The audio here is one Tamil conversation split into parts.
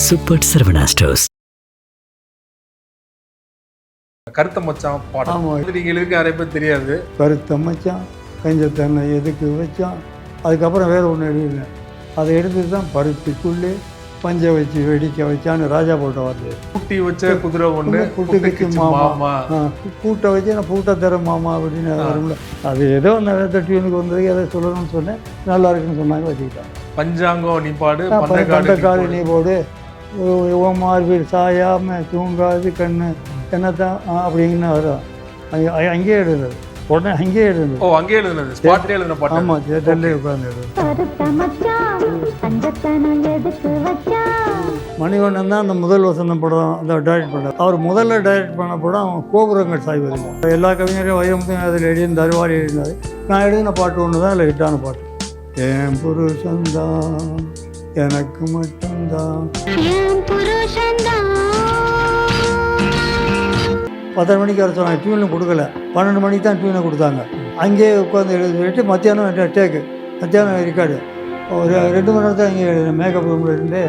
Super Saravana stores. கருத்த மச்சான் பாடம். ஆமாம், நீங்க எழுதுக்கு நிறைய பேர் தெரியாது. கருத்த மச்சான் கஞ்ச தென்னை எதுக்கு வச்சான். அதுக்கப்புறம் வேறு ஒன்று எழுதினேன். அதை எடுத்து தான் பருத்திக்குள்ளே பஞ்சை வச்சு வெடிக்க வச்சான்னு ராஜா போட்ட வார்த்தை. கூட்டி வச்ச குதிரை ஒன்று புட்டுக்கிச்சு மாமா, பூட்டை வச்சு நான் பூட்டை தர மாமா அப்படின்னு வரும்ல. அது ஏதோ அந்த டியூனுக்கு வந்தது, அதை சொல்லணும்னு சொன்னேன். நல்லா இருக்குன்னு சொன்னாங்க, வச்சுக்கிட்டாங்க. பஞ்சாங்கம் நீ பாடு, பண்டக்காடு நீ போடு, ஓமார்பீர் சாயாம தூங்காது கண்ணு என்னத்தான் அப்படிங்கன்னு வரும். அங்கேயே எழுதுனது, உடனே அங்கேயே எழுதுனது. ஓ, அங்கேயே எழுதுனது, ஸ்பாட்லேயே எழுதுன பாட்டு. ஆமாம், தேட்டர்லேயே உட்காந்து எழுதுனது. மணிவண்ணன் தான் அந்த முதல் வசந்தம் படம் அந்த டைரக்ட் பண்ணார். அவர் முதல்ல டைரக்ட் பண்ண படம் கோபுரங்கள் சாய்வதில்லை. எல்லா கவிஞரையும் வைரமுத்தையும் அதில் எழுதியிருந்தார், வாரி எழுதினார். நான் எழுதின பாட்டு ஒன்று தான் அதில் ஹிட்டான பாட்டு. என் புருஷன்தான் எனக்கு மட்டும்தான். 10 மணிக்கு வர சொன்னாங்க, டியூனும் கொடுக்கல. 12 மணிக்கு தான் டியூனை கொடுத்தாங்க. அங்கேயே உட்காந்து எழுதி சொல்லிட்டு மத்தியானம் டேக்கு, மத்தியானம் ரெக்கார்டு ஒரு 2 மணி நேரத்தில் அங்கே எழுதினேன். மேக்கப் ரூமில் இருந்து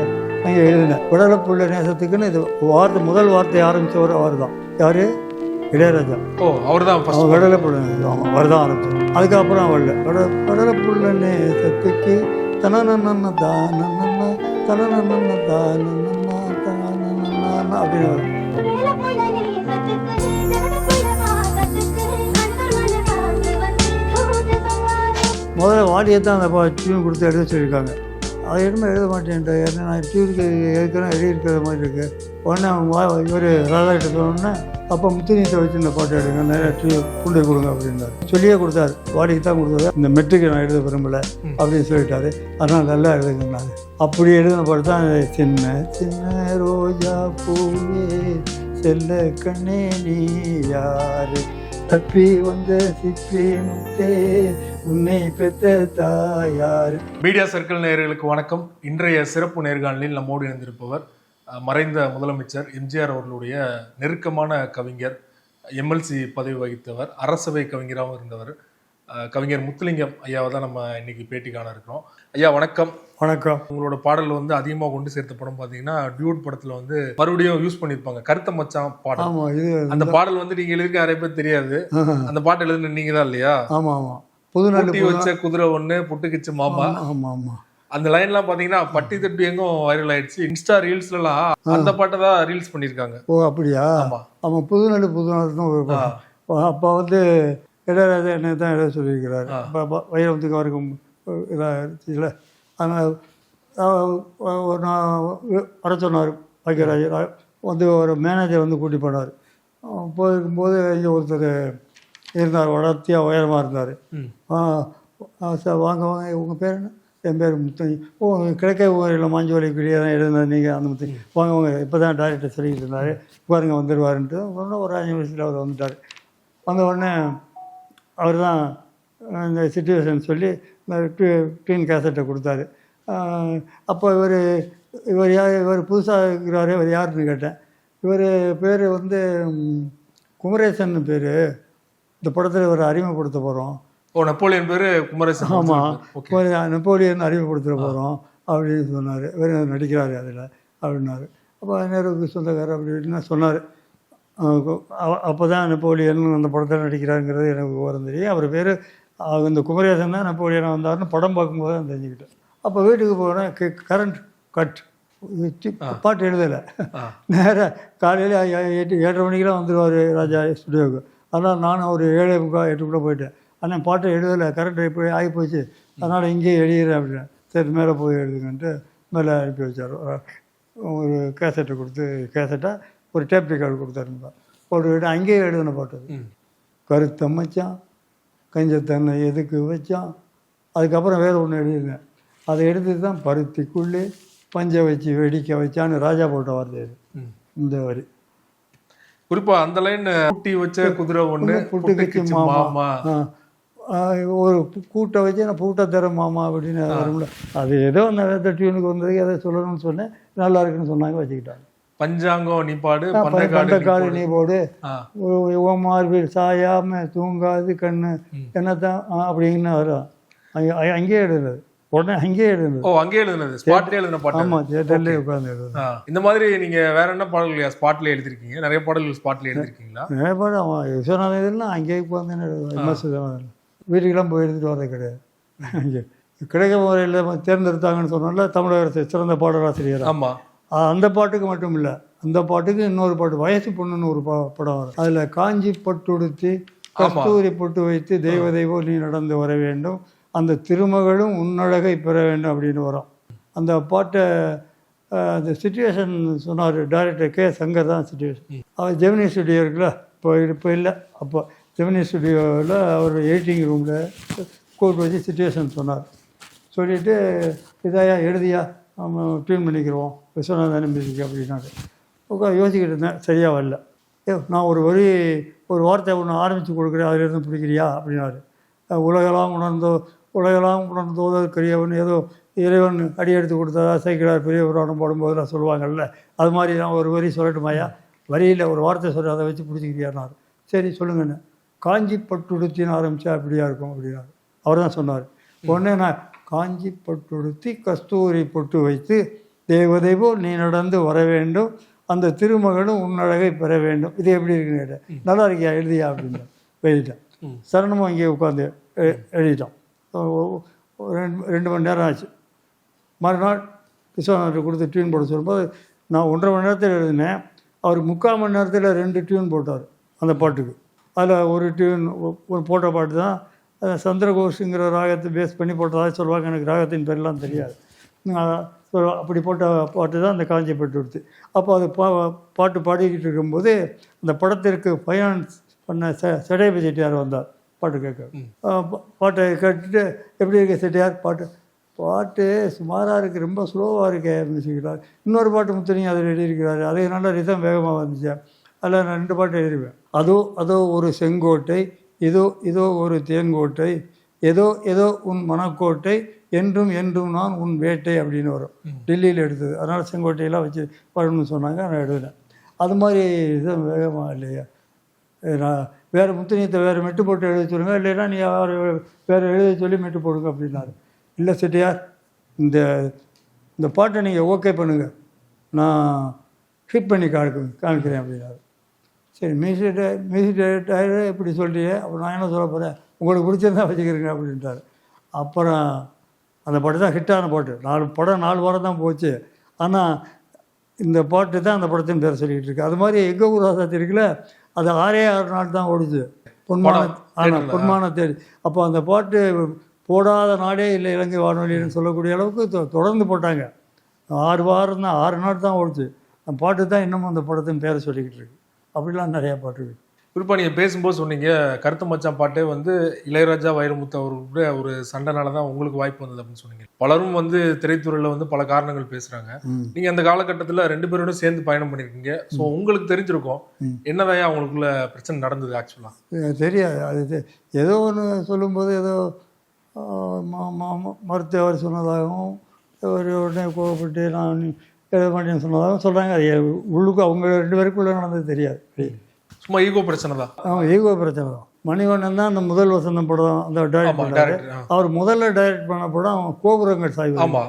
அங்கே எழுதினேன். உடலப்புள்ள நேசத்துக்குன்னு இது வார்த்தை, முதல் வார்த்தை ஆரம்பித்தவர் அவர் தான். யார்? இளையராஜா. ஓ, அவர் தான் உடலப்புள்ள நேசம், அவர் தான் ஆரம்பித்தார். அதுக்கப்புறம் வரல. உடலப்புள்ள நேசத்துக்கு தனநன்ன தானன்னா தனநன்ன தானன்னா தானன்னா அப்படின்னு வரும். முதல்ல வாடியை தான் அந்த டியூன் கொடுத்து எழுத சொல்லியிருக்காங்க. அதை எடுமே எழுத மாட்டேன்ட்டு. ஏன்னா நான் டியூனுக்கு ஏற்கனவே எழுதியிருக்கிற மாதிரி இருக்குது. உடனே அவங்க இவர் ராதாகிட்ட சொன்னோன்னே, அப்போ முத்துநீத்தை வச்சு இந்த பாட்டு எடுங்க, நிறையா கொண்டு கொடுங்க அப்படின்னாரு. சொல்லியே கொடுத்தாரு, வாடிக்கு தான் கொடுத்தாரு. இந்த மெட்ரிக்கு நான் எழுத விரும்பலை அப்படின்னு சொல்லிட்டாரு. அதனால் நல்லா எழுதுங்கன்னாரு. அப்படி எழுதின பாட்டு தான் சின்ன சின்ன ரோஜா பூவே செல்ல கண்ணே நீ யாரு, தப்பி வந்த சிப்பி முத்தே உன்னை பெற்ற தாயார். மீடியா சர்க்கிள் நேயர்களுக்கு வணக்கம். இன்றைய சிறப்பு நேர்காணலில் நம்மோடு இணைந்திருப்பவர் மறைந்த முதலமைச்சர் எம்ஜிஆர் அவர்களுடைய நெருக்கமான கவிஞர், எம்எல்சி பதவி வகித்தவர், அரசவை கவிஞராகவும் இருந்தவர், கவிஞர் முத்துலிங்கம் ஐயாவை தான் நம்ம இன்னைக்கு பேட்டி காண இருக்கிறோம். ஐயா வணக்கம். வணக்கம். உங்களோட பாடல் அதிகமாக கொண்டு சேர்த்த படம் பார்த்தீங்கன்னா டியூட் படத்தில் மறுபடியும் யூஸ் பண்ணியிருப்பாங்க, கருத்த மச்சான் பாடல். ஆமாம், இது அந்த பாடல் நீங்கள் எழுதிக்க நிறைய பேர் தெரியாது. அந்த பாட்டு எழுதுன நீங்க தான் இல்லையா? ஆமாம் ஆமாம். புதுநாட்டி வச்ச குதிரை ஒன்று புட்டுக்கிச்சு மாமா. ஆமாம் ஆமாம். அந்த லைன்லாம் பார்த்தீங்கன்னா பட்டி தட்டி எங்கும் வைரல் ஆயிடுச்சு. இன்ஸ்டா ரீல்ஸ்லாம் அந்த பாட்டை தான் ரீல்ஸ் பண்ணியிருக்காங்க. ஓ அப்படியா? ஆமாம், புதுநாடு தான் ஒரு பாடம். அப்போ இளையராஜா என்ன தான் எழுத சொல்லியிருக்கிறாரு. இப்போ வைரமுத்துக்கு அவருக்கும் இதாக இல்லை. அதனால் நான் வர சொன்னார் பாக்கியராஜர். ஒரு மேனேஜர் கூட்டி போனார். போயிருக்கும்போது இங்கே ஒருத்தர் இருந்தார், வளர்த்தியாக உயரமாக இருந்தார். சார் வாங்க வாங்க, உங்கள் பேர் என்ன? என் பேர் முத்தனி. ஓ, கிழக்கே ஊரில் மாஞ்சோலை கிளியே தான் எழுதுனது நீங்கள்? அந்த முத்தனி வாங்க வாங்க, இப்போ தான் டைரக்டர் சொல்லிக்கிட்டு இருந்தார், பாருங்க வந்துடுவாருன்ட்டு. உடனே ஒரு 5 நிமிஷத்தில் அவர் வந்துட்டார். வந்த உடனே அவர் தான் இந்த சிச்சுவேஷன் சொல்லி இந்த ட்வீன் கேசட்டை கொடுத்தாரு. அப்போ இவர் புதுசாக இருக்கிறாரு, இவர் யாருன்னு கேட்டேன். இவர் பேர் குமரேசன் பேர். இந்த படத்தில் இவர் அறிமுகப்படுத்த போகிறோம். ஓ, நெப்போலியன் பேர் குமரேசன். ஆமாம், நெப்போலியன் அறிமுகப்படுத்த போகிறோம் அப்படின்னு சொன்னார். இவர் நடிக்கிறாரு அதில் அப்படின்னாரு. அப்போ நேருக்கு சொந்தக்காரர் அப்படின்னு சொன்னார். அப்போ தான் நெப்போலியன் அந்த படத்தில் நடிக்கிறாருங்கிறது எனக்கு விவரம் தெரியும். அவர் பேர் இந்த குமரேசன் தான் நெப்போலியனாக வந்தார்னு படம் பார்க்கும்போது தான் தெரிஞ்சுக்கிட்டேன். அப்போ வீட்டுக்கு போகிறேன், கரண்ட் கட், பாட்டு எழுதலை. நேராக காலையில் 8:30 மணிக்கெலாம் வந்துடுவார் ராஜா ஸ்டுடியோவுக்கு. அதனால் நானும் ஒரு 7:45 8 போயிட்டேன். ஆனால் பாட்டை எழுதலை, கரண்ட் இப்படி ஆகிப்போச்சு, அதனால் இங்கேயே எழுதிடுறேன் அப்படின்னு. சரி மேலே போய் எழுதுங்கன்ட்டு மேலே அனுப்பி வச்சார். ஒரு கேசட்டை கொடுத்து, கேசட்டாக ஒரு டேப் ரெக்கார்டு கொடுத்தாருங்க. ஒரு அங்கேயே எழுதின பாட்டு அது. கருத்த மச்சான் கஞ்ச தென்னை எதுக்கு வச்சான். அதுக்கப்புறம் வேறு ஒன்று எழுதினேன். அதை எடுத்து தான் பருத்திக்குள்ளே பஞ்சை வச்சு வெடிக்க வச்சான்னு ராஜா போட்ட வார்த்தை அது. இந்த வரி குறிப்பாக அந்த லைன், கூட்டி வச்ச குதிரை ஒன்று புட்டுக்கிச்சு மாமா, ஒரு கூட்டை வச்சு நான் பூட்டை தர மாமா அப்படின்னு வரும்ல. அது ஏதோ அந்த டியூனுக்கு வந்தது, அதை சொல்லணும்னு சொன்னேன். நல்லா இருக்குன்னு சொன்னாங்க, வச்சுக்கிட்டாங்க. பஞ்சாங்கம் நீ பாடு, பண்டக்காடு நீ போடு, ஓமார்பீர் சாயாம தூங்காது கண்ணு என்னத்தான் அப்படிங்கன்னு வரும். அங்கேயே எழுதுனது, உடனே அங்கேயே எழுதுனது. ஓ, அங்கேயே எழுதுனது, ஸ்பாட்லேயே எழுதின பாட்டு. ஆமாம், தியேட்டர்லேயே உட்காந்து எழுதுனது. இந்த மாதிரி நீங்க வேற என்ன பாடல்கள் ஸ்பாட்ல எழுதிருக்கீங்க? நிறைய பாடல்கள் ஸ்பாட்ல எழுதிருக்கீங்களா? நிறைய பாடம் அவன் விஸ்வநாதன் இதெல்லாம் அங்கேயே உட்காந்து எழுதுவேன். வீட்டுக்கெல்லாம் போய் எழுதிட்டு வரது கிடையாது. அங்கே கிடைக்க முறையில் தேர்ந்தெடுத்தாங்கன்னு சொன்னால தமிழக அரசு சிறந்த பாடலாசிரியர். ஆமாம். அந்த பாட்டுக்கு மட்டும் இல்லை, அந்த பாட்டுக்கு இன்னொரு பாட்டு வயசு பொண்ணுன்னு ஒரு படம் வரும். அதில் காஞ்சி பட்டுடுத்தி கஸ்தூரி பொட்டு வைத்து தெய்வ நீ நடந்து வர வேண்டும், அந்த திருமகளும் உன்னழகை பெற வேண்டும் அப்படின்னு வரும். அந்த பாட்டை அந்த சிச்சுவேஷன் சொன்னார் டைரக்டர் கே சங்கர் தான் சிச்சுவேஷன். அவர் ஜெமினி ஸ்டுடியோ இருக்குல்ல, இப்போ இல்லை, அப்போ ஜெமினி ஸ்டுடியோவில் அவர் எடிட்டிங் ரூமில் கோட் வச்சு சிச்சுவேஷன் சொன்னார். சொல்லிவிட்டு இதாயா எழுதியா நம்ம ட்யூன் பண்ணிக்கிறோம் விஸ்வநாதன் மியூசிக் அப்படின்னாரு. யோசிக்கிட்டு இருந்தேன், சரியாக வரல. நான் ஒரு வார்த்தை ஒன்று ஆரம்பித்து கொடுக்குறேன், அதிலிருந்து பிடிக்கிறியா அப்படின்னாரு. உலகெல்லாம் உணர்ந்தோதற்கரியவன் ஏதோ இறைவன் அடி எடுத்து கொடுத்ததா சைக்கிளார் பெரிய புராணம் போடும்போதெல்லாம் சொல்லுவாங்கல்ல, அது மாதிரி நான் ஒரு வரி சொல்லட்டுமாயா? வரியில் ஒரு வார்த்தை சொல்லி அதை வச்சு பிடிச்சிக்கிறியான்னாரு. சரி சொல்லுங்கண்ணே. காஞ்சி பட்டுடுத்தின்னு ஆரம்பித்தா அப்படியா இருக்கும் அப்படின்னாரு. அவர் தான் சொன்னார். உடனே நான் காஞ்சி பட்டுடுத்தி கஸ்தூரி பொட்டு வைத்து தேவதைவோ நீ நடந்து வர வேண்டும், அந்த திருமகளும் உன்னழகை பெற வேண்டும். இது எப்படி இருக்குன்னு கேட்டேன். நல்லா இருக்கியா எழுதியா அப்படின்னு எழுதிட்டேன். சரணமும் இங்கே உட்காந்து எழுதிட்டோம். 2 மணி நேரம் ஆச்சு. மறுநாள் விஸ்வநாதன் கொடுத்து டியூன் போட சொல்லும்போது நான் 1.5 மணி நேரத்தில் எழுதினேன். அவர் 3/4 மணி நேரத்தில் 2 டியூன் போட்டார் அந்த பாட்டுக்கு. அதில் ஒரு டியூன் போட்ட பாட்டு தான் சந்திரகோஷுங்கிற ராகத்தை பேஸ் பண்ணி போட்டதாக சொல்லுவாங்க. எனக்கு ராகத்தின் பேரெலாம் தெரியாது. அப்படி போட்ட பாட்டு தான் அந்த காஞ்சி பட்டு கொடுத்து. அப்போ அது பாட்டு பாடிக்கிட்டு இருக்கும்போது அந்த படத்திற்கு ஃபைனான்ஸ் பண்ண செடையப்ப செட்டியார் வந்தார் பாட்டு கேட்க. பாட்டை கேட்டுட்டு எப்படி இருக்க செட்டியார் பாட்டு சுமாராக இருக்குது, ரொம்ப ஸ்லோவாக இருக்கே மியூசிக்கிறார். இன்னொரு பாட்டு முத்தனையும் அதில் எழுதியிருக்கிறாரு, அதே நல்ல ரிதம் வேகமாக வந்துச்சு. அதில் நான் 2 பாட்டு எழுதிடுவேன். அதோ ஒரு செங்கோட்டை, இதோ ஒரு தேங்கோட்டை, ஏதோ உன் மனக்கோட்டை, என்றும் நான் உன் வேட்டை அப்படின்னு வரும். டெல்லியில் எடுத்தது, அதனால் செங்கோட்டையெல்லாம் வச்சு பாடணும்னு சொன்னாங்க. நான் எழுதினேன். அது மாதிரி இது வேகமாக இல்லையா? நான் வேறு முத்தனியத்தை வேறு மெட்டு போட்டு எழுத சொல்லுங்கள், இல்லைன்னா நீ வேறு எழுத சொல்லி மெட்டு போடுங்க அப்படின்னாரு. இல்லை செட்டியார், இந்த பாட்டை நீங்கள் ஓகே பண்ணுங்கள், நான் ஹிட் பண்ணி காமிக்கிறேன் அப்படின்னாரு. சரி, மியூசிக் டைரக்டர் இப்படி சொல்லியே, அப்போ நான் என்ன சொல்ல போகிறேன், உங்களுக்கு பிடிச்சிருந்தா வச்சுக்கிறேங்க அப்படின்ட்டார். அப்புறம் அந்த பாட்டு தான் ஹிட்டான பாட்டு. 4 வாரம் தான் போச்சு. ஆனால் இந்த பாட்டு தான் அந்த படத்தின் பேர் சொல்லிக்கிட்டு இருக்கு. அது மாதிரி எங்கள் ஊர் ராசாத்தி இருக்குல்ல, அது 6 நாள் தான் ஓடுச்சு. பொன்மான தேடி. அப்போ அந்த பாட்டு போடாத நாடே இல்லை இலங்கை வானொலின்னு சொல்லக்கூடிய அளவுக்கு தொடர்ந்து போட்டாங்க. 6 வாரம் தான், 6 நாள் தான் ஓடுச்சு. அந்த பாட்டு தான் இன்னமும் அந்த படத்தின் பேரை சொல்லிக்கிட்டு இருக்கு. அப்படிலாம் நிறையா பாட்டு இருக்குது. குறிப்பாக நீங்கள் பேசும்போது சொன்னீங்க, கருத்து மச்சான் பாட்டே இளையராஜா வைரமுத்து அவர்களுடைய ஒரு சண்டைனால தான் உங்களுக்கு வாய்ப்பு வந்தது அப்படின்னு சொன்னீங்க. பலரும் திரைத்துறையில் பல காரணங்கள் பேசுகிறாங்க. நீங்கள் அந்த காலகட்டத்தில் 2 பேரோட சேர்ந்து பயணம் பண்ணியிருக்கீங்க. ஸோ உங்களுக்கு தெரிஞ்சிருக்கும் என்னதான் அவங்களுக்குள்ள பிரச்சனை நடந்தது. ஆக்சுவலாக தெரியாது. அது ஏதோ ஒன்று சொல்லும்போது ஏதோ மருத்துவர் சொன்னதாகவும் உடனே கோவப்பட்டு நான் எழுத மாட்டேன்னு சொன்னதாகவும் சொல்கிறாங்க. அது உள்ளுக்கு அவங்க 2 பேருக்குள்ளே நடந்தது தெரியாது. சும்மா ஈகோ பிரச்சனை தான். ஈகோ பிரச்சனை தான். மணிவண்ணன் தான் அந்த முதல் வசந்தம் படம் அந்த டைரக்ட் பண்ணார். அவர் முதல்ல டைரக்ட் பண்ண படம் கோபுரங்கள் சாய்வு.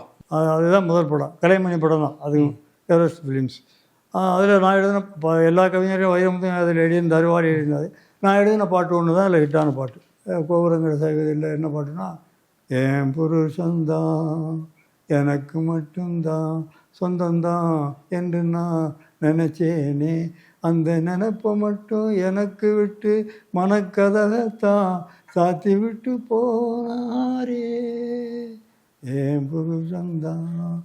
அதுதான் முதல் படம், கலைமணி படம் தான். அதுவும் எவரெஸ்ட் ஃபிலிம்ஸ். அதில் நான் எழுதின எல்லா கவிஞரையும் வைரமுத்தையும் அதில் எழுதியிருந்தார், வாரி எழுதினார். நான் எழுதின பாட்டு ஒன்று தான் அதில் ஹிட்டான பாட்டு. கோபுரங்கள் சாய்வு இல்லை. என்ன பாட்டுன்னா, என் புருஷன்தான் எனக்கு மட்டும்தான் சொந்தந்தான் என்று நான் நினச்சேனே, அந்த நினைப்பை மட்டும் எனக்கு விட்டு மனக்கதகத்தான் சாத்தி விட்டு போனாரே, என் புருஷன்தான்.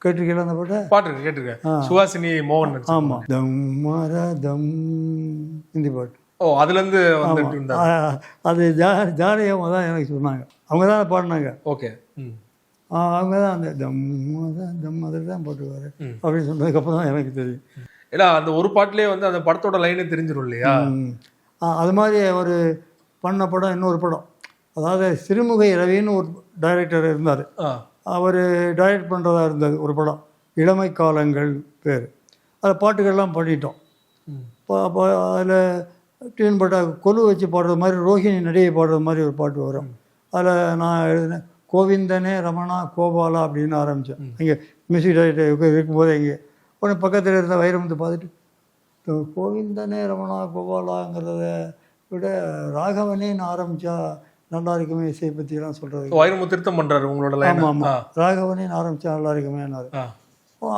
கேட்டிருக்கீங்களா அந்த பாட்டு? கேட்டிருக்கேன். சுஹாசினி மோகன். ஆமாம். தம் மரதம் ஹிந்தி பாட்டு. அதுலேருந்து அது ஜானகியம்மா தான் எனக்கு சொன்னாங்க. அவங்க தான் பாடினாங்க. ஓகே. அவங்க தான் அந்த தம் அதில் தான் போட்டுவார் அப்படின்னு சொன்னதுக்கப்புறம் தான் எனக்கு தெரியும். ஏன்னா அந்த ஒரு பாட்டிலே அந்த படத்தோட லைனே தெரிஞ்சிடும் இல்லையா? அது மாதிரி ஒரு பண்ண படம் இன்னொரு படம், அதாவது சிறுமுகை ரவின்னு ஒரு டைரக்டர் இருந்தார். அவர் டைரக்ட் பண்ணுறதா இருந்தது ஒரு படம், இளமை காலங்கள் பேர். அதில் பாட்டுகள்லாம் பண்ணிட்டோம். அப்போ அதில் டியூன் பாட்டை கொலு வச்சு பாடுறது மாதிரி, ரோஹிணி நடிகை பாடுறது மாதிரி ஒரு பாட்டு வரும். அதில் நான் எழுதினேன், கோவிந்தனே ரமணா கோபாலா அப்படின்னு ஆரம்பித்தேன். இங்கே மியூசிக் டைரக்டர் இருக்கும்போது இங்கே உடனே பக்கத்தில் இருந்த வைரமுத்து பார்த்துட்டு கோவிந்தனே ரமணா கோபாலாங்கிறத விட ராகவனேன்னு ஆரம்பித்தா நல்லா இருக்குமே இசை பற்றிலாம் சொல்கிறது. வைரமுத்து திருத்தம் பண்ணுறாரு உங்களோட லைன். ஆமாம் ஆமாம், ராகவனேன்னு ஆரம்பித்தா நல்லா இருக்குமேனாரு.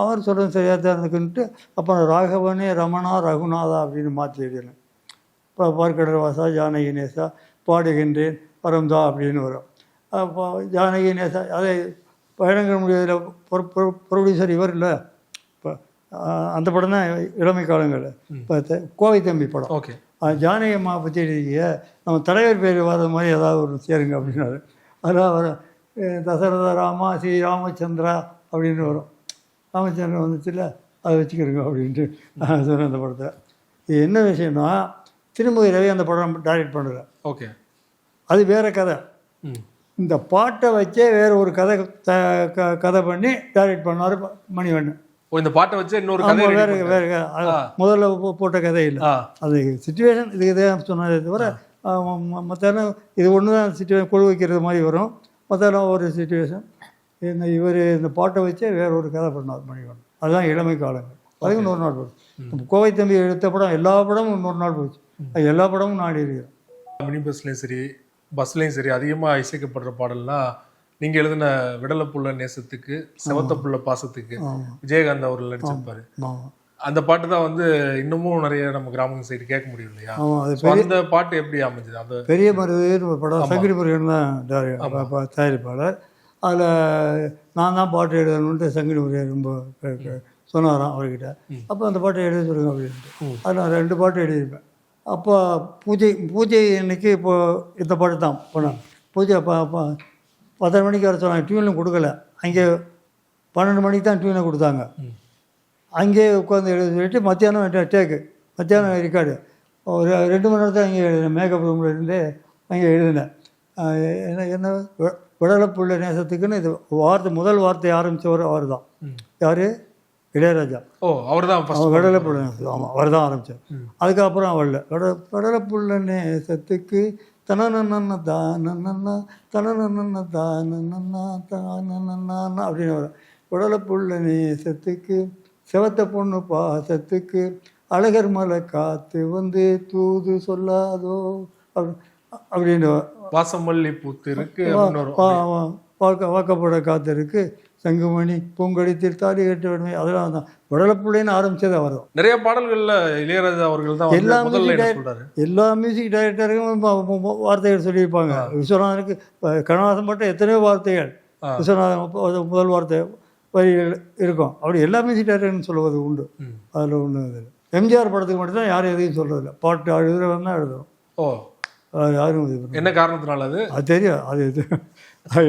அவர் சொல்கிறது சரியாக தான் இருக்குன்ட்டு அப்புறம் ராகவனே ரமணா ரகுநாதா அப்படின்னு மாற்றி எழுதினேன். இப்போ பார்க்கடல் வாசா ஜானகி நேசா பாடுகின்றேன் பரம்தா அப்படின்னு வரும். அப்போ ஜானகி நேசா அதை பயணங்கள் முடியாதில் ப்ரொடியூசர் இவர் இல்லை. இப்போ அந்த படம் தான் இளமை காலங்கள். இப்போ கோவை தம்பி படம். ஓகே. ஜானகி அம்மா பற்றி எழுதிய நம்ம தலைவர் பேர் வர மாதிரி ஏதாவது ஒரு சேருங்க அப்படின்னாரு. அதில் அவர் தசரத ராமா ஸ்ரீ ராமச்சந்திரா அப்படின்னு வரும். ராமச்சந்திரன் வந்துச்சுல அதை வச்சுக்கிறோங்க அப்படின்ட்டு நான் சொன்னேன் அந்த படத்தை. இது என்ன விஷயம்னா திருமதி ரவி அந்த படம் டைரக்ட் பண்ணுற. ஓகே. அது வேறு கதை. இந்த பாட்டை வச்சே வேறு ஒரு கதை பண்ணி டைரக்ட் பண்ணார் மணிவண்ணன். இந்த பாட்டை வச்சு இன்னொரு கதை வேறு வேறு முதல்ல போட்ட கதை இல்லை. அது சிச்சுவேஷன் இதுக்கு இதே சொன்னதே தவிர மற்ற இது ஒன்று தான் சிச்சுவேஷன் கொழு வைக்கிறது மாதிரி வரும். மற்றெல்லாம் ஒரு சிச்சுவேஷன். இவர் இந்த பாட்டை வச்சே வேற ஒரு கதை பண்ணார் மணிவண்ணன். அதுதான் இளமை காலங்கள். அதுக்கு இன்னொரு நாள் போச்சு. கோவை தம்பி எடுத்த படம் எல்லா படமும் இன்னொரு நாள் போச்சு. எல்லா படமும் நான் எழுதுகிறேன். மினி பஸ்லையும் சரி பஸ்லையும் சரி அதிகமாக இசைக்கப்படுற பாடல்லாம் நீங்கள் எழுதின விடலை புள்ள நேசத்துக்கு செவத்த புள்ள பாசத்துக்கு விஜயகாந்த் அவர்கள் நடிச்சிருப்பாரு. அந்த பாட்டு தான் வந்து இன்னமும் நிறைய நம்ம கிராமங்கள் சைடு கேட்க முடியும் இல்லையா? அந்த பாட்டு எப்படி அமைஞ்சது? அந்த பெரிய மருதுன்னு ஒரு படம் சங்கரி முருகன் தான் தயாரிப்பாளர். அதில் நான் தான் பாட்டு எழுதணுன்ட்டு சங்கரி முருகன் ரொம்ப சொன்னாராம் அவர்கிட்ட. அப்போ அந்த பாட்டை எழுத சொல்லுங்க அப்படின்ட்டு அதில் நான் 2 பாட்டு எழுதியிருப்பேன். அப்போ பூஜை அன்னைக்கு இப்போது இந்த பாட்டு தான் போனேன். பூஜை 10 மணிக்கு வர சொன்னாங்க. டியூனும் கொடுக்கல. அங்கே 12 மணிக்கு தான் டியூனை கொடுத்தாங்க. அங்கேயே உட்காந்து எழுத சொல்லிட்டு மத்தியானம் ரெக்கார்டு ஒரு 2 மணி நேரத்தில் அங்கே எழுதினேன். மேக்கப் ரூமில் இருந்து அங்கே எழுதினேன். என்ன விடலைப்புள்ள நேசத்துக்குன்னு இது முதல் வார்த்தை ஆரம்பித்தவர் அவர் தான். யார்? இளையராஜா. அவர் தான் விடலைப்புள்ள நேசம். ஆமாம், அவர் தான் ஆரம்பித்தார். அதுக்கப்புறம் அவளில் விடலைப்புள்ள நேசத்துக்கு தனநன்ன தானன்னா தனநன்ன தானன்னா தானன்னா அப்படின்னு வரும். விடலைப்புள்ள நேசத்துக்கு செவத்த பொண்ணு பாசத்துக்கு அழகர் மலை காத்து வந்து தூது சொல்லாதோ அப்படின்னு வாசமல்லி பூத்து இருக்கு வாக்கப்பட காத்து இருக்கு சங்குமணி பூங்கடித்தில் தாடி கட்ட விடுமே. அதெல்லாம் தான் விடலைப்புள்ளைன்னு ஆரம்பிச்சது அவர் தான். நிறைய பாடல்கள்ல இளையராஜா அவர்கள் தான் எல்லா மியூசிக் டைரக்டருக்கும் வார்த்தைகள் சொல்லியிருப்பாங்க. விஸ்வநாதனுக்கு கண்ணதாசன் மட்டும் எத்தனையோ வார்த்தைகள் விஸ்வநாதன் முதல் வார்த்தை வரிகள் இருக்கும். அப்படி எல்லா மியூசிக் டைரக்டர்னு சொல்லுவது உண்டு. அதில் ஒன்று இதில் எம்ஜிஆர் படத்துக்கு மட்டும்தான் யாரும் எதையும் சொல்கிறதில்ல. பாட்டு எழுதுறவன் தான் எழுதுறோம். யாரும் என்ன காரணத்தினால அது தெரியும். அது இது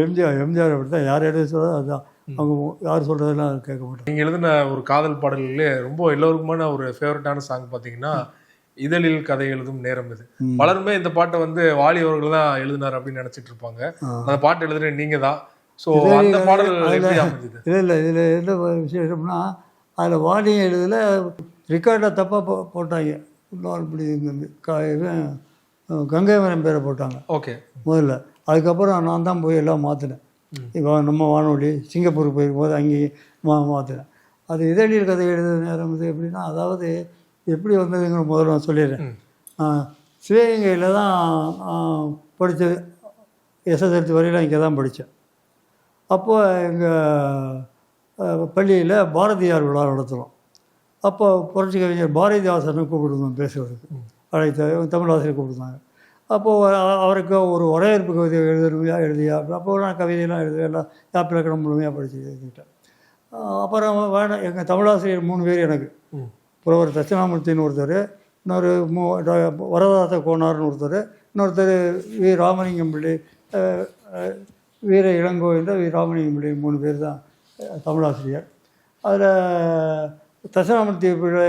எம்ஜிஆர் அப்படி தான் யார் எழுத சொல்கிறது அதுதான். அவங்க யார் சொல்கிறதெல்லாம் கேட்க மாட்டாங்க. நீங்கள் எழுதின ஒரு காதல் பாடல்களே ரொம்ப எல்லோருக்குமான ஒரு ஃபேவரட்டான சாங் பார்த்தீங்கன்னா இதழில் கதை எழுதும் நேரம் இது. பலருமே இந்த பாட்டை வந்து வாலி அவர்கள் தான் எழுதினார் அப்படின்னு நினச்சிட்டு இருப்பாங்க. அந்த பாட்டு எழுதுன நீங்கள் தான். ஸோ அந்த பாடல் எப்படி அமைஞ்சது? இல்லை இதில் என்ன விசேஷம்னா அதில் வாலியும் எழுதல, ரெக்கார்டில் தப்பாக போட்டாங்க. இப்படி கங்கைவரம் பேரை போட்டாங்க. ஓகே. முதல்ல அதுக்கப்புறம் நான் தான் போய் எல்லாம் மாற்றினேன். இப்போ நம்ம வானொலி சிங்கப்பூருக்கு போயிருக்கும்போது அங்கேயும் மாற்றினேன். அது இதழில் கதை எழுத நேரம் இது எப்படின்னா, அதாவது எப்படி வந்ததுங்கிற முதல்ல நான் சொல்லிடுறேன். சிவகங்கையில் தான் படித்தது. எஸ்எஸ்எல்சி வரையில் இங்கே தான் படித்தேன். அப்போ எங்கள் பள்ளியில் பாரதியார் விழா நடத்துகிறோம். அப்போ புரட்சி கவிஞர் பாரதிதாசனை கூப்பிடுவோம் பேசுகிறதுக்கு. அழைத்த தமிழ் ஆசிரியர் கூப்பிடுவாங்க. அப்போது அவருக்கு ஒரு வரவேற்பு கவிதை எழுதியா அப்போ நான் கவிதையெல்லாம் எல்லாம் யாப்பிலக்கணம் முழுமையாக படித்து எழுதிக்கிட்டேன். அப்புறம் வேணாம், எங்கள் தமிழாசிரியர் 3 பேர் எனக்கு. புலவர் தட்சிணாமூர்த்தின்னு ஒருத்தர், இன்னொரு வரதாச கோனார்னு ஒருத்தர், இன்னொருத்தர் வி ராமலிங்கம் பிள்ளை, வீர இளங்கோவின்ற வி ராமலிங்கம் பிள்ளை 3 பேர் தான் தமிழாசிரியர். அதில் தட்சிணாமூர்த்தி பிள்ளை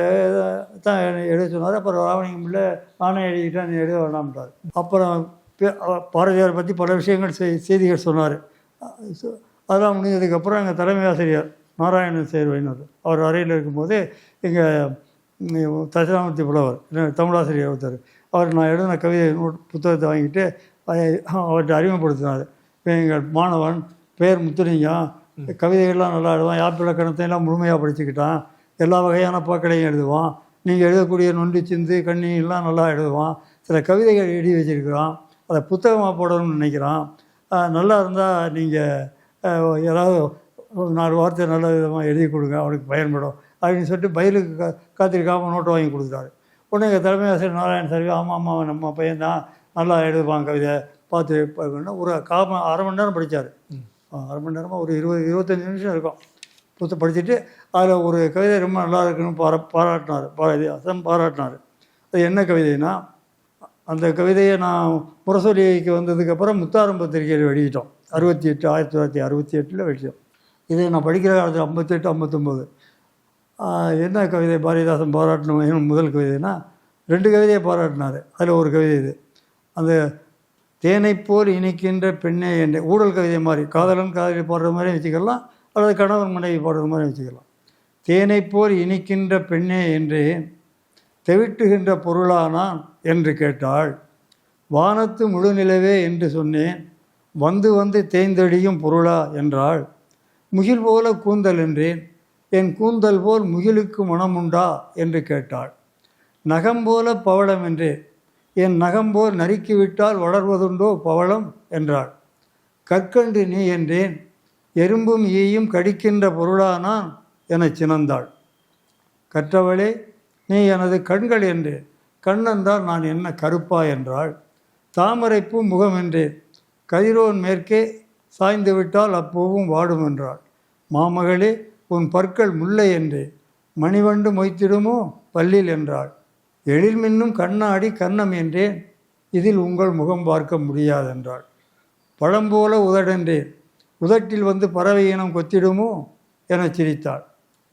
தான் எழுத சொன்னார். அப்புறம் ராமலிங்கம் பிள்ளை நானே எழுதிக்கிட்டேன், நீ எழுத வேணாம்ட்டார். அப்புறம் பாரதியார் பற்றி பல விஷயங்கள் செய்திகள் சொன்னார். அதெல்லாம் முடிஞ்சதுக்கப்புறம் எங்கள் தலைமை ஆசிரியர் நாராயணன் சேர்வையினர் அவர் அறையில் இருக்கும்போது எங்கள் தட்சிணாமூர்த்தி புலவர் தமிழாசிரியர் ஒருத்தர் அவர் நான் எழுதின கவிதை புத்தகத்தை வாங்கிட்டு அவர்கிட்ட அறிமுகப்படுத்தினார். இப்போ எங்கள் மாணவன் பேர் முத்துலிங்கம் கவிதைகள்லாம் நல்லா எழுதுவான், யாப்பிள கணத்தையெல்லாம் முழுமையாக படிச்சுக்கிட்டான், எல்லா வகையான பாக்களையும் எழுதுவான், நீங்கள் எழுதக்கூடிய நொண்டி சிந்து கண்ணி எல்லாம் நல்லா எழுதுவான், சில கவிதைகள் எழுதி வச்சிருக்கிறான், அதை புத்தகமாக போடணும்னு நினைக்கிறான், நல்லா இருந்தால் நீங்கள் ஏதாவது ஒரு 4 வார்த்தை நல்ல விதமாக எழுதி கொடுங்க, அவனுக்கு பயன்படும் அப்படின்னு சொல்லிட்டு பயிலுக்கு காத்திருக்காமல் நோட்டை வாங்கி கொடுத்தாரு. உடனே எங்கள் தலைமை ஆசிரியர் நாராயணசாமி, ஆமாம் நம்ம பையன்தான் நல்லா எழுதுவான் கவிதை பார்த்து ஒரு அரை மணி நேரம் படித்தார். அரை மணி நேரமாக ஒரு 20-25 நிமிஷம் இருக்கும் படிச்சுட்டு அதில் ஒரு கவிதை ரொம்ப நல்லா இருக்குன்னு பாராட்டினார். பாராட்டினார். அது என்ன கவிதைனா, அந்த கவிதையை நான் முரசொலிக்கு வந்ததுக்கப்புறம் முத்தாரம் பத்திரிகையில் வெளியிட்டோம். 1968 வெளியிட்டோம். இதை நான் படிக்கிற காலத்தில் 58-59. என்ன கவிதை பாரதிதாசன் பாராட்டின முதல் கவிதைனா 2 கவிதையை பாராட்டினார். அதில் ஒரு கவிதை இது, அந்த தேனை போல் இனிக்கின்ற பெண்ணே என்ற ஊழல் கவிதை மாதிரி, காதலன் காதலி பாடுற மாதிரி வச்சுக்கலாம், அல்லது கணவன் மனைவி பாடுற மாதிரி வச்சுக்கலாம். தேனை போல் இனிக்கின்ற பெண்ணே என்றேன், தெவிட்டுகின்ற பொருளானான் என்று கேட்டாள், வானத்து முழுநிலவே என்று சொன்னேன், வந்து வந்து தேய்ந்தடியும் பொருளா என்றாள், முகில் போல கூந்தல் என்றேன், என் கூந்தல் போல் முகிலுக்கு மனமுண்டா என்று கேட்டாள், நகம் போல பவளம் என்றேன், என் நகம்போல் நறுக்கிவிட்டால் வளர்வதுண்டோ பவளம் என்றாள், கற்கண்டு நீ என்றேன், எறும்பும் ஈயும் கடிக்கின்ற பொருளானான் எனச் சினந்தாள், கற்றவளே நீ எனது கண்கள் என்றேன், கண்ணென்றால் நான் என்ன கருப்பா என்றாள், தாமரைப்பூ முகம் என்றேன், கதிரோன் மேற்கே சாய்ந்து விட்டால் அப்பூவும் வாடும் என்றாள், மாமகளே உன் பற்கள் முல்லை என்றேன், மணிவண்டு மொய்த்திடுமோ பல்லில் என்றாள், எழில் மின்னும் கண்ணாடி கன்னம் என்றேன், இதில் உங்கள் முகம் பார்க்க முடியாதென்றாள், பழம்போல உதடென்றேன், உதட்டில் வந்து பறவை இனம் கொத்திடுமோ என சிரித்தாள்,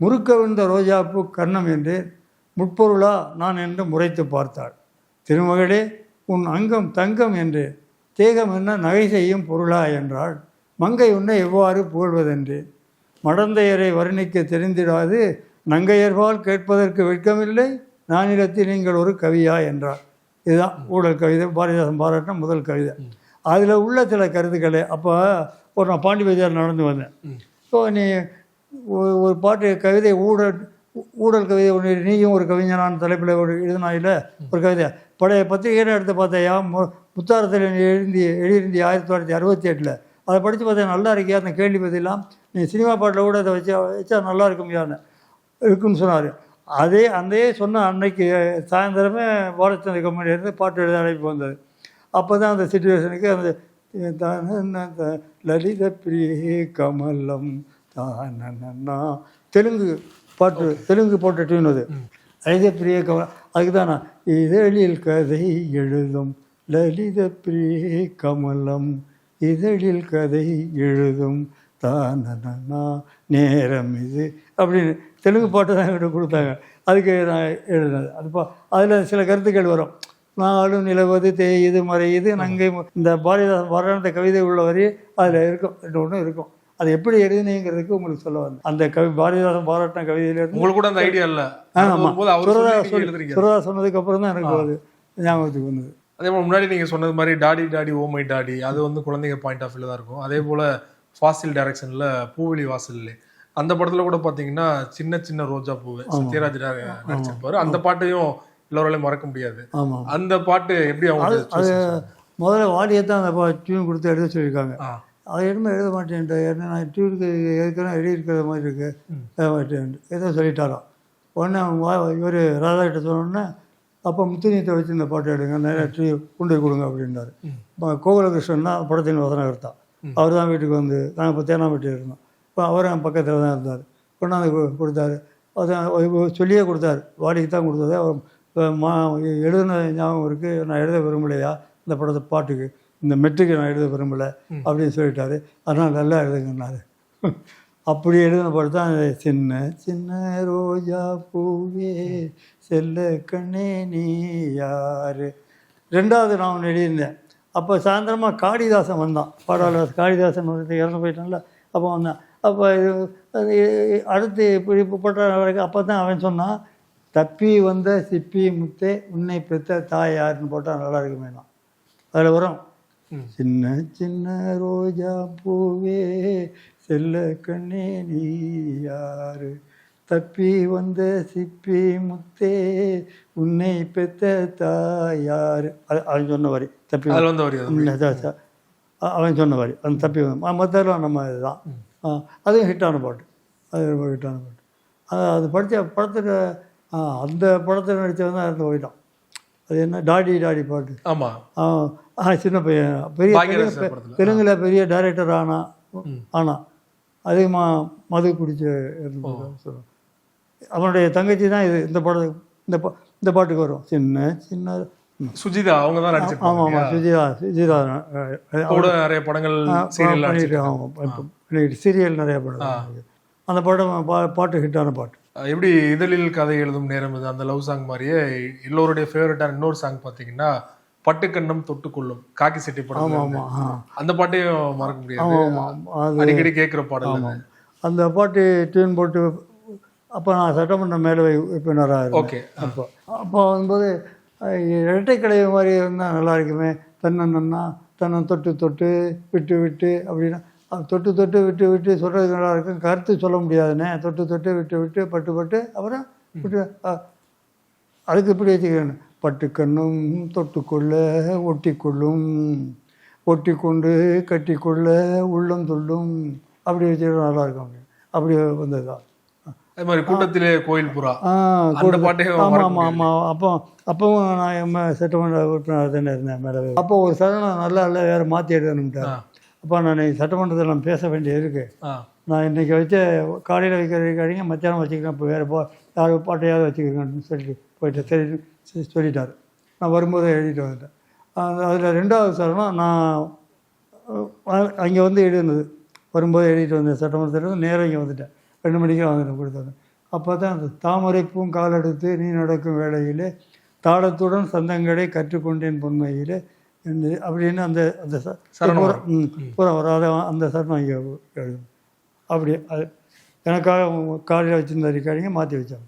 முறுக்க விழுந்த ரோஜாப்பூ கன்னம் என்றேன், முற்பொருளா நான் என்று முறைத்து பார்த்தாள், திருமகளே உன் அங்கம் தங்கம் என்றேன், தேகம் என்ன நகை செய்யும் பொருளா என்றாள், மங்கை உன்னை எவ்வாறு புகழ்வதென்றேன், மடந்தையரை வர்ணிக்க தெரிந்திடாது நங்கையர்பால் கேட்பதற்கு வெட்கமில்லை, நானிடத்தில் நீங்கள் ஒரு கவியா என்றார். இதுதான் ஊழல் கவிதை, பாரதிதாசன் பாராட்டின முதல் கவிதை. அதில் உள்ள சில கருத்துக்களை அப்போ நான் பாண்டி பஜார் நடந்து வந்தேன். ஸோ நீ ஒரு பாட்டு கவிதை ஊழல் கவிதை ஒன்று, நீயும் ஒரு கவிஞனான தலைப்பில் ஒரு எழுதினாயில் ஒரு கவிதை பழைய பத்திரிகைன்னு எடுத்து பார்த்தையா, முத்தாரத்தில் எழுதியிருந்தி 1968. அதை படித்து பார்த்தா நல்லா இருக்கியா, அந்த கேள்வி பதிலாம் நீ சினிமா பாட்டில் கூட அதை வச்சா நல்லா இருக்கும்யான்னு இருக்குன்னு சொன்னார். அதே சொன்ன அன்னைக்கு சாயந்தரமே பாலச்சந்திர கம்பெனியிலேருந்து பாட்டு எழுத அழைப்பு வந்தது. அப்போ தான் அந்த சிச்சுவேஷனுக்கு அந்த லலித பிரியே கமலம் தானண்ணா தெலுங்கு பாட்டு, தெலுங்கு போட்ட டியூன் அது, லலித பிரியே கமலம். அதுக்கு தான் நான் இதழில் கதை எழுதும் லலித பிரியே கமலம், இதழில் கதை எழுதும் தானண்ணா நேரம் இது அப்படின்னு தெலுங்கு பாட்டு தான் என்கிட்ட கொடுத்தாங்க. அதுக்கு நான் எழுதினது. அதில் சில கருத்துக்கள் வரும், நாளும் நிலவது தேயுது மறையுது நங்கை, இந்த பாரதிதாசன் பாராட்ட கவிதை உள்ள வரி அதில் இருக்கும், 2 இருக்கும். அது எப்படி எழுதினீங்கிறதுக்கு உங்களுக்கு சொல்ல வந்தேன். அந்த பாரதிதாசன் பாராட்டின கவிதையிலேருந்து உங்களுக்கு கூட அந்த ஐடியா இல்லை. ஆமாம், சுரதா சொன்னதுக்கு அப்புறம் தான் எனக்கு அது ஞாபகத்துக்கு வந்தது. அதே போல் முன்னாடி நீங்கள் சொன்னது மாதிரி டாடி ஓ மை டாடி, அது வந்து குழந்தைங்க பாயிண்ட் ஆஃப் வியூவில் தான் இருக்கும். அதே போல் ஃபாசில் டைரக்ஷனில் பூவெளி வாசல்லே அந்த படத்தில் கூட பார்த்தீங்கன்னா சின்ன சின்ன ரோஜா பூவை சத்யராஜ் நடிச்சிருப்பாரு. அந்த பாட்டையும் எல்லோராலையும் மறக்க முடியாது. அந்த பாட்டு எப்படி அவங்க அது முதல்ல வாடியை தான் அந்த டியூன் கொடுத்து எழுத சொல்லியிருக்காங்க. அதை எதுவுமே எழுத மாட்டேன்ட்டு, ஏன்னா நான் டியூனுக்கு ஏற்கனவே எழுதியிருக்கிற மாதிரி இருக்கு, எழுத மாட்டேன்ட்டு ஏதோ சொல்லிட்டாரோ. உடனே இவர் ராதாகிட்ட சொன்னோடனே, அப்போ முத்துநீத்தை வச்சு இந்த பாட்டு எடுங்க, நிறைய டியூ கொண்டு கொடுங்க அப்படின்னாரு. கோகுலகிருஷ்ணன் தான் படத்தின் வசனகர்த்தா. அவர் தான் வீட்டுக்கு வந்து, நாங்கள் இப்போ தேனாம்பேட்டில் இருந்தோம், இப்போ அவரும் என் பக்கத்தில் தான் இருந்தார். கொண்டாந்து கொடுத்தாரு. அது சொல்லியே கொடுத்தாரு, வாடிக்கு தான் கொடுத்தது. அவர் எழுதின ஞாபகம் இருக்குது, நான் எழுத விரும்பலையா இந்த படத்தை பாட்டுக்கு, இந்த மெட்டுக்கு நான் எழுத விரும்பலை அப்படின்னு சொல்லிட்டாரு. அதனால் நல்லா எழுதுங்கன்னாரு. அப்படி எழுதின பாட்டு தான் சின்ன சின்ன ரோஜா பூவே செல்ல கண்ணே நீ யார். 2வது நான் ஒன்று எழுதியிருந்தேன். அப்போ சாயந்தரமாக காளிதாசன் வந்தான், பாடாளர் காளிதாசன் வந்து இறந்து போயிட்டான்ல, அப்போ வந்தான். அப்போ அடுத்து இப்படி போட்ட வரைக்கும் அப்போ தான் அவன் சொன்னான், தப்பி வந்த சிப்பி முத்தே உன்னை பெற்ற தாய் யாருன்னு போட்டால் நல்லா இருக்குமே. அதில் வரும், சின்ன சின்ன ரோஜா பூவே செல்ல கண்ணே நீ யாரு, தப்பி வந்த சிப்பி முத்தே உன்னை பெத்த தாயாரு. அவன் சொன்ன வரி தப்பி அதுல வந்து வரி அவன் சொன்ன வரி அந்த தப்பி மற்றெல்லாம் நம்ம இதுதான். அதுவும் ஹிட்டான பாட்டு, அது ரொம்ப ஹிட்டான பாட்டு. அது படித்த படத்துக்கு அந்த படத்தில் நடித்தவன் தான் இருந்து போயிட்டான். அது என்ன டாடி டாடி பாட்டு. ஆமா சின்ன பையன் பெரிய தெலுங்குல பெரிய டைரக்டர் ஆனா அதிகமாக மது குடிச்சு சொல்லுவான். அவனுடைய தங்கச்சி தான் இது இந்த படம் இந்த பாட்டுக்கு வரும். சின்ன சின்ன சுஜிதா அவங்க தான் நடிச்சிருப்பாங்க. ஆமாம் ஆமாம் சுஜிதா கூட நிறைய படங்கள் சீரியல் நிறைய படம். அந்த படம் பாட்டு ஹிட்டான பாட்டு. எப்படி இதழில் கதை எழுதும் நேரம் இது அந்த லவ் சாங் மாதிரியே எல்லோருடைய ஃபேவரட்டான இன்னொரு சாங் பார்த்தீங்கன்னா பட்டுக்கண்ணம் தொட்டுக்கொள்ளும் காக்கி செட்டி படம். அந்த பாட்டையும் மறக்க முடியாது, அடிக்கடி கேட்குற பாடல். அந்த பாட்டு டியூன் போட்டு அப்போ நான் சட்டமன்ற மேலே உறுப்பினராக இருந்தேன். அப்போ வரும்போது இரட்டைக்கடை மாதிரி இருந்தால் நல்லா இருக்குமே, தன்னை தொட்டு தொட்டு விட்டு விட்டு அப்படின்னா தொட்டு தொட்டு விட்டு விட்டு சொல்கிறது நல்லா இருக்கும், கருத்து சொல்ல முடியாதுண்ணே. தொட்டு தொட்டு விட்டு விட்டு பட்டு பட்டு அப்புறம் விட்டு அதுக்கு இப்படி வச்சுக்கிறேன். பட்டுக்கண்ணும் தொட்டுக்கொள்ள ஒட்டிக்கொள்ளும் ஒட்டிக்கொண்டு கட்டிக்கொள்ள உள்ளம் துள்ளும் அப்படி வச்சுக்கிற நல்லா இருக்கும். அப்படி வந்தது தான். அது மாதிரி கூட்டத்திலே கோயில் புறா ஆமாம் ஆமாம். அப்பவும் நான் சட்டமன்ற உறுப்பினர் தானே இருந்தேன் மேலே. அப்போ ஒரு சரணம் நல்லா இல்லை வேறு மாற்றி எடுக்கணும்ட்டார். அப்போ நான் சட்டமன்றத்தில் நான் பேச வேண்டியது இருக்குது, நான் இன்றைக்கி வச்ச காலையில் வைக்கிறீங்க மத்தியானம் வச்சுக்கிறேன், இப்போ வேறு யார் பாட்டையாவது வச்சுக்கிறேன்னு சொல்லிட்டு போயிட்டு சரி சொல்லிட்டார். நான் வரும்போது எழுதிட்டு வந்துட்டேன். அதில் ரெண்டாவது சரணம் நான் அங்கே வந்து எழுதுனது வரும்போது எழுதிட்டு வந்தேன். சட்டமன்றத்தில் நேரம் இங்கே வந்துட்டேன், 2 மணிக்கே வந்துட்டேன் கொடுத்தாங்க. அப்போ தான் அந்த தாமரைப்பூம் கால் எடுத்து நீ நடக்கும் வேளையிலே தாளத்துடன் சந்தங்களை கற்றுக்கொண்டேன் பொன்மையிலே அப்படின்னு அந்த அந்த பூரா வராத அந்த சரணம் இங்கே எழுதும். அப்படி அது எனக்காக காலையில் வச்சுருந்த அறிக்கைங்க மாற்றி வச்சாங்க.